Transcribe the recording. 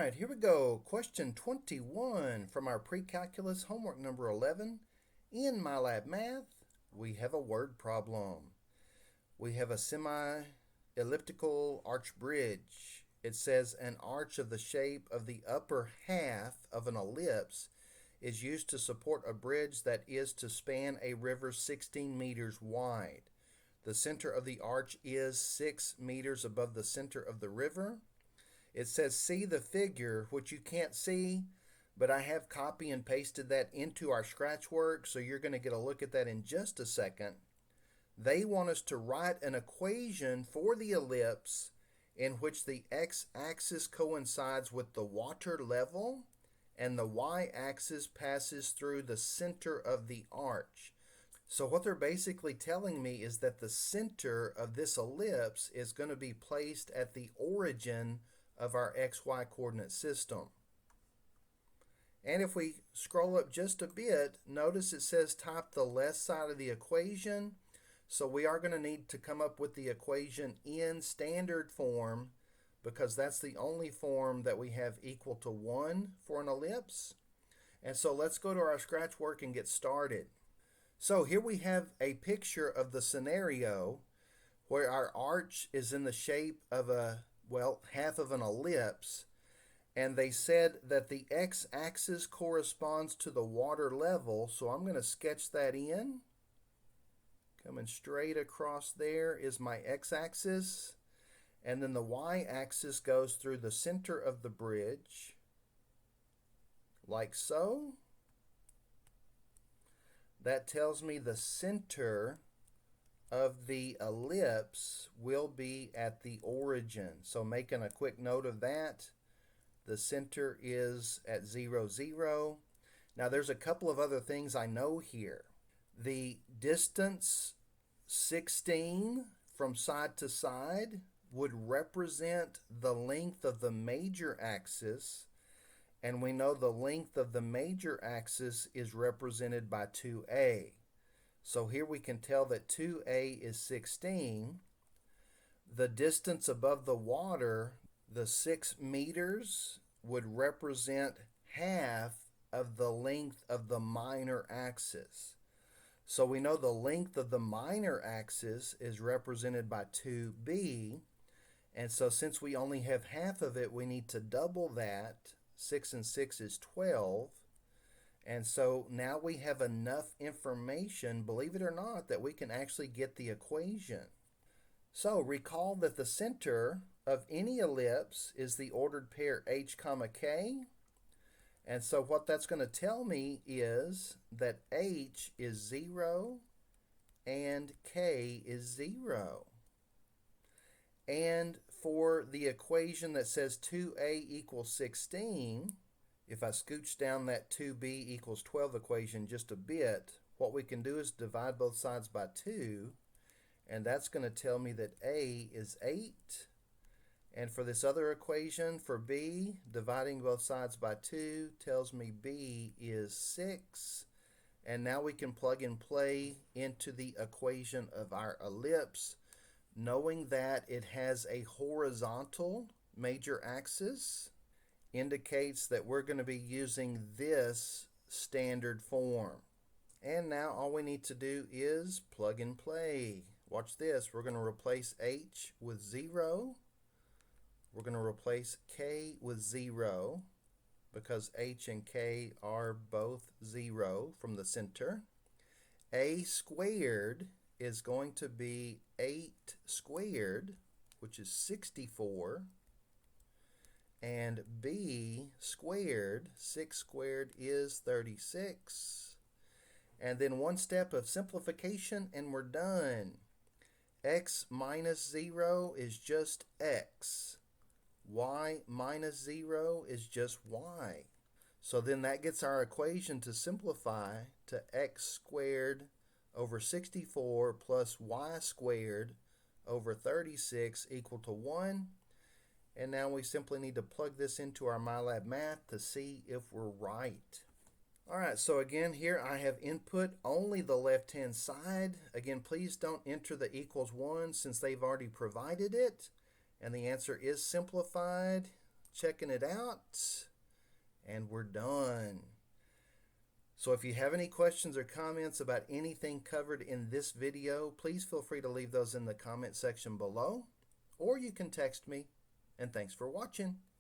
right, here we go. Question 21 from our Precalculus homework number 11. In MyLab Math, we have a word problem. We have a semi-elliptical arch bridge. It says an arch of the shape of the upper half of an ellipse is used to support a bridge that is to span a river 16 meters wide. The center of the arch is 6 meters above the center of the river. It says see the figure, which you can't see, but I have copy and pasted that into our scratch work, so you're going to get a look at that in just a second. They want us to write an equation for the ellipse in which the x-axis coincides with the water level and the y-axis passes through the center of the arch. So what they're basically telling me is that the center of this ellipse is going to be placed at the origin of our xy coordinate system. And if we scroll up just a bit, notice it says type the left side of the equation. So we are going to need to come up with the equation in standard form because that's the only form that we have equal to 1 for an ellipse. And so let's go to our scratch work and get started. So here we have a picture of the scenario where our arch is in the shape of half of an ellipse, and they said that the x-axis corresponds to the water level, so I'm going to sketch that in. Coming straight across there is my x-axis, and then the y-axis goes through the center of the bridge, like so. That tells me the center of the ellipse will be at the origin. So making a quick note of that, the center is at 0, 0. Now there's a couple of other things I know here. The distance 16 from side to side would represent the length of the major axis, and we know the length of the major axis is represented by 2a. So here we can tell that 2a is 16. The distance above the water, the 6 meters, would represent half of the length of the minor axis. So we know the length of the minor axis is represented by 2b. And so since we only have half of it, we need to double that. 6 and 6 is 12. And so now we have enough information, believe it or not, that we can actually get the equation. So recall that the center of any ellipse is the ordered pair h comma k. And so what that's going to tell me is that h is 0 and k is 0. And for the equation that says 2a equals 16, if I scooch down that 2b equals 12 equation just a bit, what we can do is divide both sides by 2, and that's going to tell me that a is 8. And for this other equation, for b, dividing both sides by 2 tells me b is 6. And now we can plug and play into the equation of our ellipse, knowing that it has a horizontal major axis. Indicates that we're going to be using this standard form. And now all we need to do is plug and play. Watch this. We're going to replace h with 0. We're going to replace k with 0 because h and k are both 0 from the center. A squared is going to be 8 squared, which is 64. And b squared, 6 squared is 36. And then one step of simplification and we're done. X minus 0 is just x. Y minus 0 is just y. So then that gets our equation to simplify to x squared over 64 plus y squared over 36 equal to 1. And now we simply need to plug this into our MyLab Math to see if we're right. All right, so again, here I have input only the left-hand side. Again, please don't enter the equals 1 since they've already provided it. And the answer is simplified. checking it out, and we're done. So if you have any questions or comments about anything covered in this video, please feel free to leave those in the comment section below, or you can text me. And thanks for watching.